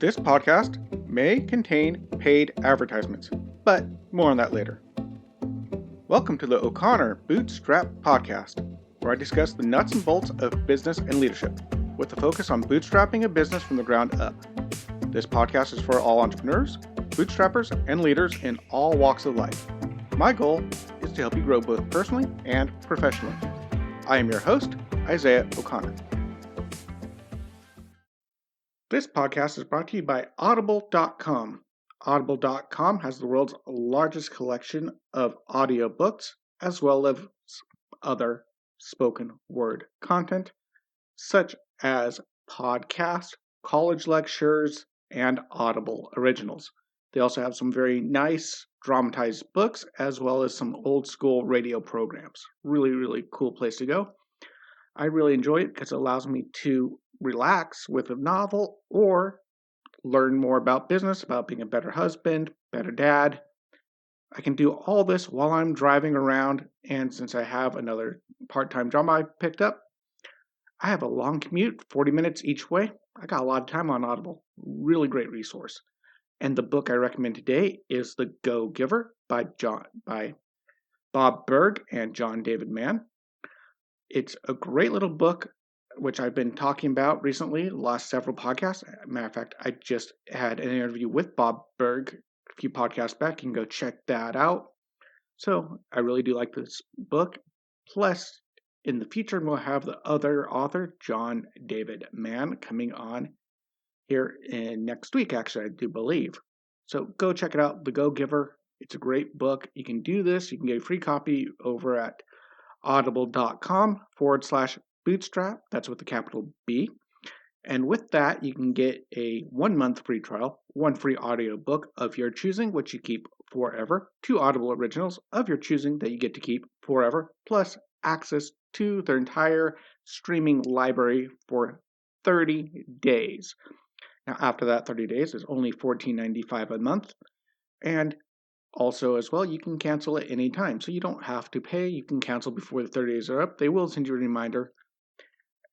This podcast may contain paid advertisements, but more on that later. Welcome to the O'Connor Bootstrap podcast, where I discuss the nuts and bolts of business and leadership, with a focus on bootstrapping a business from the ground up. This podcast is for all entrepreneurs, bootstrappers, and leaders in all walks of life. My goal is to help you grow both personally and professionally. I am your host, Isaiah O'Connor. This podcast is brought to you by Audible.com. Audible.com has the world's largest collection of audiobooks, as well as other spoken word content, such as podcasts, college lectures, and Audible originals. They also have some very nice dramatized books, as well as some old school radio programs. Really, really cool place to go. I really enjoy it because it allows me to relax with a novel or learn more about business, about being a better husband, better dad. I can do all this while I'm driving around, and since I have another part-time job I picked up, I have a long commute, 40 minutes each way. I got a lot of time on Audible. Really great resource. And the book I recommend today is The Go-Giver by Bob Burg and John David Mann. It's a great little book, which I've been talking about recently, the last several podcasts. Matter of fact, I just had an interview with Bob Burg a few podcasts back. You can go check that out. So I really do like this book. Plus, in the future, we'll have the other author, John David Mann, coming on here in next week, actually, I do believe. So go check it out, The Go-Giver. It's a great book. You can do this. You can get a free copy over at audible.com/bootstrap. That's with the capital B. And with that, you can get a 1-month free trial, 1 free audiobook of your choosing, which you keep forever, 2 Audible originals of your choosing that you get to keep forever, plus access to their entire streaming library for 30 days. Now, after that 30 days, it's only $14.95 a month. And also, as well, you can cancel at any time. So you don't have to pay. You can cancel before the 30 days are up. They will send you a reminder.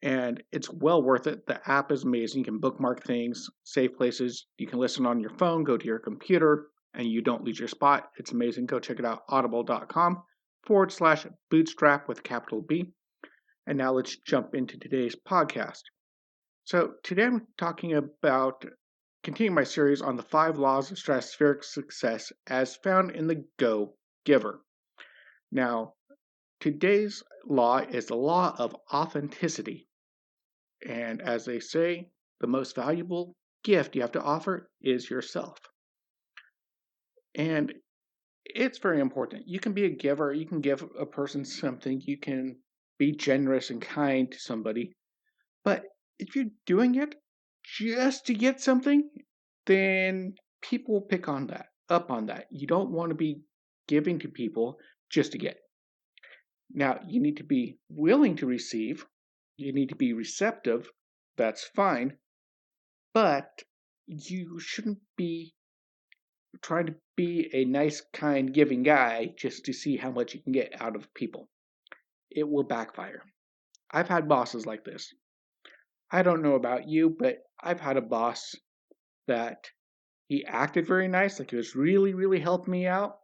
And it's well worth it. The app is amazing. You can bookmark things, save places. You can listen on your phone, go to your computer, and you don't lose your spot. It's amazing. Go check it out, audible.com/bootstrap with capital B. And now let's jump into today's podcast. So today I'm talking about continuing my series on the 5 laws of stratospheric success as found in The Go-Giver. Now, today's law is the law of authenticity. And as they say, the most valuable gift you have to offer is yourself. And it's very important. You can be a giver. You can give a person something. You can be generous and kind to somebody. But if you're doing it just to get something, then people will pick on that, up on that. You don't want to be giving to people just to get. Now, you need to be willing to receive. You need to be receptive. That's fine. But you shouldn't be trying to be a nice, kind, giving guy just to see how much you can get out of people. It will backfire. I've had bosses like this. I don't know about you, but I've had a boss that he acted very nice, like he was really, really helping me out.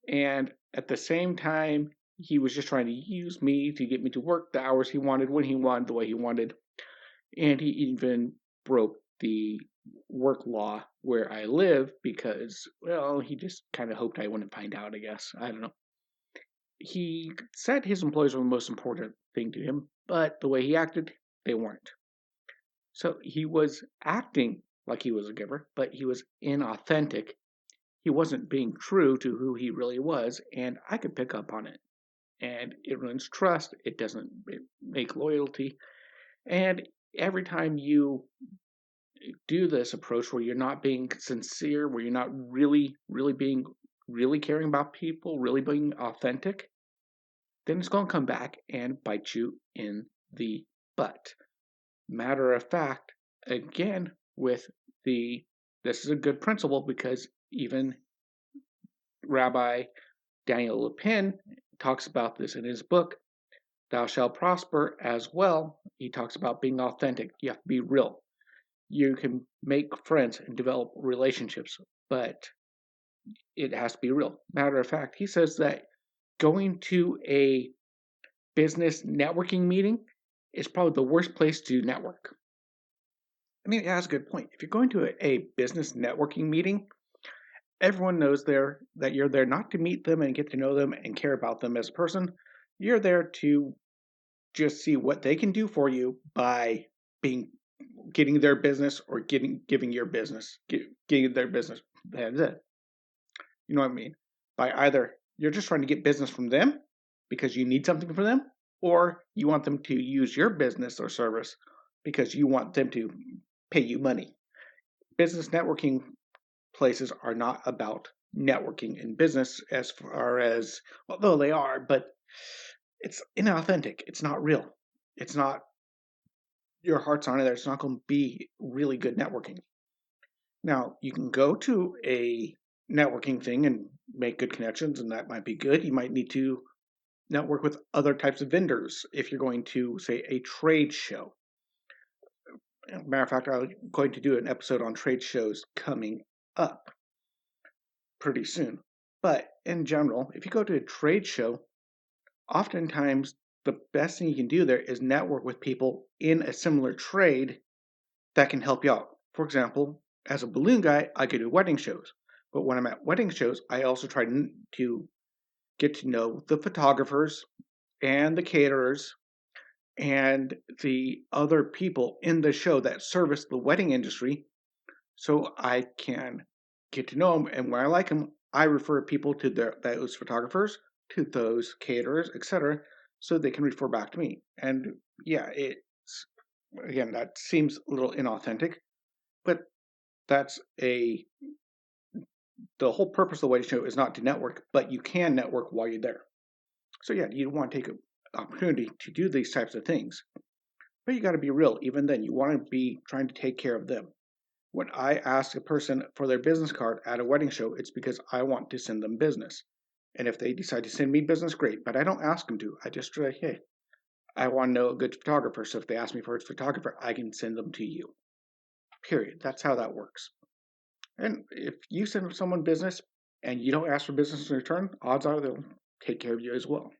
And at the same time, he was just trying to use me to get me to work the hours he wanted, when he wanted, the way he wanted. And he even broke the work law where I live because, well, he just kind of hoped I wouldn't find out, I guess. I don't know. He said his employees were the most important thing to him, but the way he acted, they weren't. So he was acting like he was a giver, but he was inauthentic. He wasn't being true to who he really was, and I could pick up on it. And it ruins trust. It doesn't make loyalty. And every time you do this approach where you're not being sincere, where you're not really caring about people, really being authentic, then it's going to come back and bite you in the butt. Matter of fact, again, this is a good principle because even Rabbi Daniel Lapin talks about this in his book, Thou Shalt Prosper, as well. He talks about being authentic. You have to be real. You can make friends and develop relationships, but it has to be real. Matter of fact, he says that going to a business networking meeting is probably the worst place to network. I mean, that's a good point. If you're going to a business networking meeting, everyone knows there that you're there not to meet them and get to know them and care about them as a person. You're there to just see what they can do for you by being getting their business or giving your business, getting their business. That's it. You know what I mean? By either you're just trying to get business from them because you need something from them, or you want them to use your business or service because you want them to pay you money. Business networking places are not about networking in business as far as, although they are, but it's inauthentic. It's not real. It's not, your heart's on it. It's not going to be really good networking. Now, you can go to a networking thing and make good connections, and that might be good. You might need to network with other types of vendors if you're going to, say, a trade show. Matter of fact, I'm going to do an episode on trade shows coming up pretty soon. But in general, if you go to a trade show, oftentimes the best thing you can do there is network with people in a similar trade that can help you out. For example, as a balloon guy, I go to wedding shows. But when I'm at wedding shows, I also try to get to know the photographers and the caterers and the other people in the show that service the wedding industry so I can get to know them. And when I like them, I refer people to those photographers, to those caterers, etc., so they can refer back to me. And yeah, it's, again, that seems a little inauthentic, but that's the whole purpose of the wedding show is not to network, but you can network while you're there. So yeah, you want to take an opportunity to do these types of things. But you got to be real. Even then, you want to be trying to take care of them. When I ask a person for their business card at a wedding show, it's because I want to send them business. And if they decide to send me business, great. But I don't ask them to. I just say, hey, I want to know a good photographer. So if they ask me for a photographer, I can send them to you. Period. That's how that works. And if you send someone business and you don't ask for business in return, odds are they'll take care of you as well.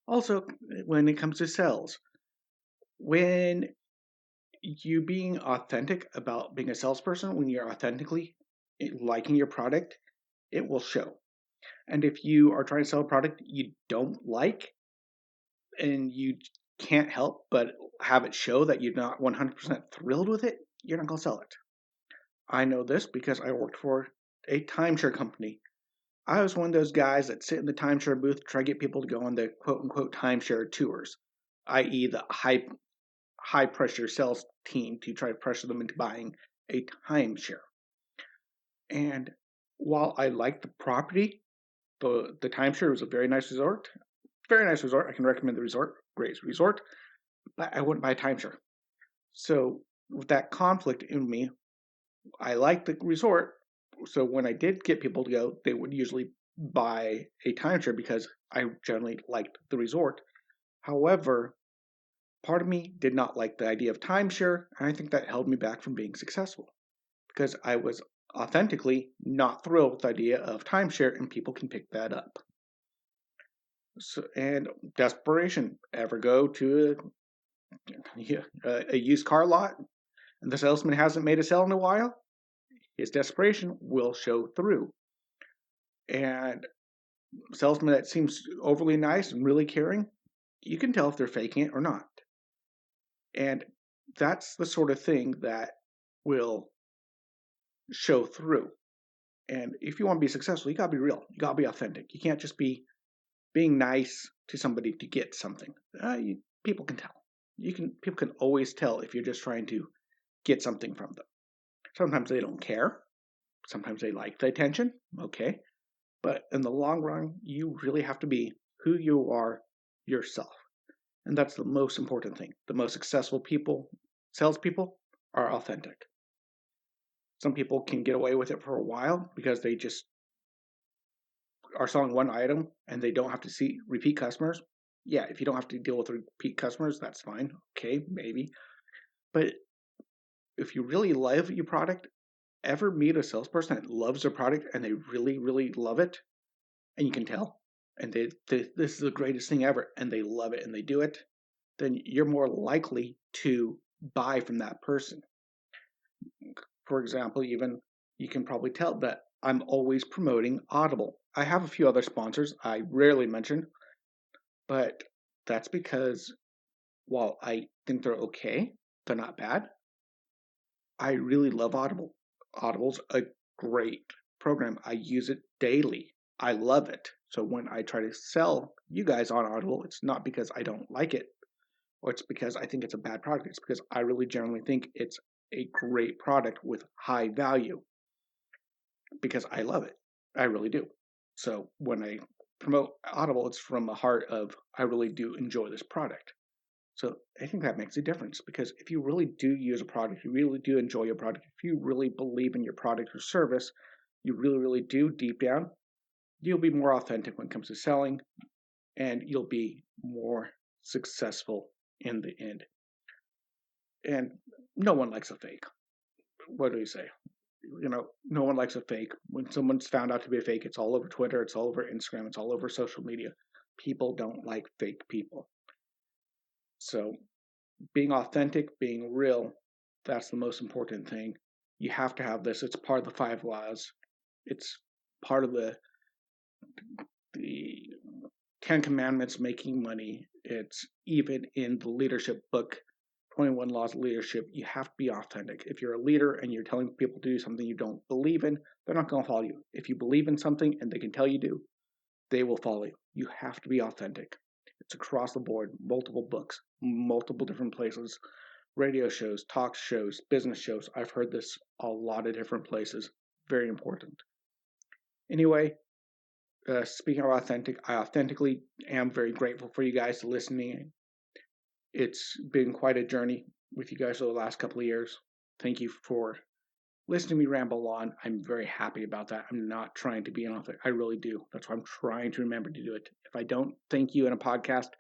Also, when it comes to sales, when you being authentic about being a salesperson, when you're authentically liking your product, it will show. And if you are trying to sell a product you don't like and you can't help but have it show that you're not 100% thrilled with it, you're not going to sell it. I know this because I worked for a timeshare company. I was one of those guys that sit in the timeshare booth to try to get people to go on the quote unquote timeshare tours, i.e., the high pressure sales team to try to pressure them into buying a timeshare. And while I liked the property, the timeshare was a very nice resort. Very nice resort. I can recommend the resort. Great resort. But I wouldn't buy a timeshare. So with that conflict in me, I liked the resort. So when I did get people to go, they would usually buy a timeshare because I generally liked the resort. However, part of me did not like the idea of timeshare, and I think that held me back from being successful because I was authentically not thrilled with the idea of timeshare, and people can pick that up. So, and desperation. Ever go to a used car lot and the salesman hasn't made a sale in a while? His desperation will show through. And salesman that seems overly nice and really caring, you can tell if they're faking it or not. And that's the sort of thing that will show through. And if you want to be successful, you got to be real. You got to be authentic. You can't just be being nice to somebody to get something. People can tell. People can always tell if you're just trying to get something from them. Sometimes they don't care. Sometimes they like the attention. Okay. But in the long run, you really have to be who you are yourself. And that's the most important thing. The most successful people, salespeople, are authentic. Some people can get away with it for a while because they just are selling one item and they don't have to see repeat customers. Yeah, if you don't have to deal with repeat customers, that's fine. Okay, maybe. But if you really love your product, ever meet a salesperson that loves their product and they really, really love it, and you can tell, and this is the greatest thing ever, and they love it and they do it, then you're more likely to buy from that person. For example, even you can probably tell that I'm always promoting Audible. I have a few other sponsors I rarely mention, but that's because while I think they're okay, they're not bad. I really love Audible. Audible's a great program. I use it daily. I love it. So when I try to sell you guys on Audible, it's not because I don't like it or it's because I think it's a bad product. It's because I really generally think it's a great product with high value because I love it. I really do. So when I promote Audible, it's from a heart of I really do enjoy this product. So I think that makes a difference because if you really do use a product, you really do enjoy your product, if you really believe in your product or service, you really, really do deep down, you'll be more authentic when it comes to selling and you'll be more successful in the end. And no one likes a fake. What do you say? No one likes a fake. When someone's found out to be a fake, it's all over Twitter, it's all over Instagram, it's all over social media. People don't like fake people. So being authentic, being real, that's the most important thing. You have to have this. It's part of the 5 laws. It's part of the 10 Commandments, making money. It's even in the leadership book, 21 Laws of Leadership. You have to be authentic. If you're a leader and you're telling people to do something you don't believe in, they're not going to follow you. If you believe in something and they can tell you do, they will follow you. You have to be authentic. It's across the board, multiple books, multiple different places, radio shows, talk shows, business shows. I've heard this a lot of different places. Very important. Anyway, speaking of authentic, I authentically am very grateful for you guys listening. It's been quite a journey with you guys over the last couple of years. Thank you for listening to me ramble on. I'm very happy about that. I'm not trying to be an author. I really do. That's why I'm trying to remember to do it. If I don't thank you in a podcast,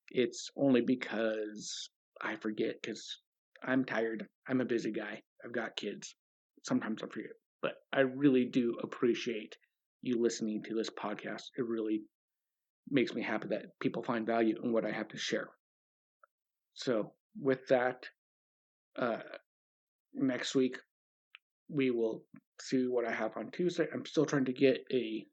it's only because I forget because I'm tired. I'm a busy guy. I've got kids. Sometimes I forget. But I really do appreciate you listening to this podcast. It really makes me happy that people find value in what I have to share. So with that, next week, we will see what I have on Tuesday. I'm still trying to get a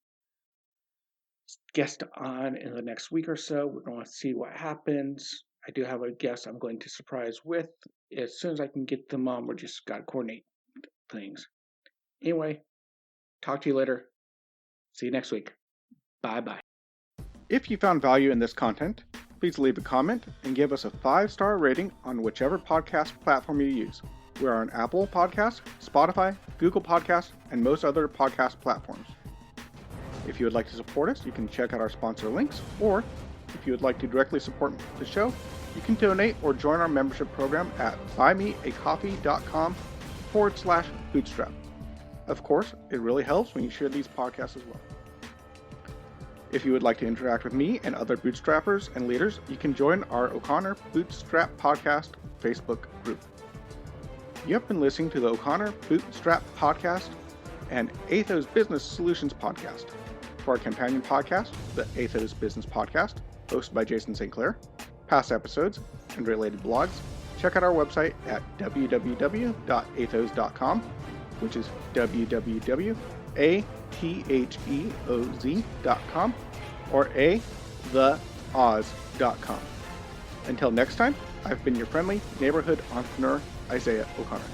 guest on in the next week or so. We're going to see what happens. I do have a guest I'm going to surprise with. As soon as I can get them on, we're just got to coordinate things. Anyway, talk to you later. See you next week. Bye-bye. If you found value in this content, please leave a comment and give us a 5-star rating on whichever podcast platform you use. We're on Apple Podcasts, Spotify, Google Podcasts, and most other podcast platforms. If you would like to support us, you can check out our sponsor links, or if you would like to directly support the show, you can donate or join our membership program at buymeacoffee.com/bootstrap. Of course, it really helps when you share these podcasts as well. If you would like to interact with me and other bootstrappers and leaders, you can join our O'Connor Bootstrap Podcast Facebook group. You have been listening to the O'Connor Bootstrap Podcast and Atheoz Business Solutions Podcast. For our companion podcast, the Atheoz Business Podcast, hosted by Jason St. Clair, past episodes, and related blogs, check out our website at www.atheoz.com, which is www.atheoz.com, or theoz.com. Until next time, I've been your friendly neighborhood entrepreneur, Isaiah O'Connor.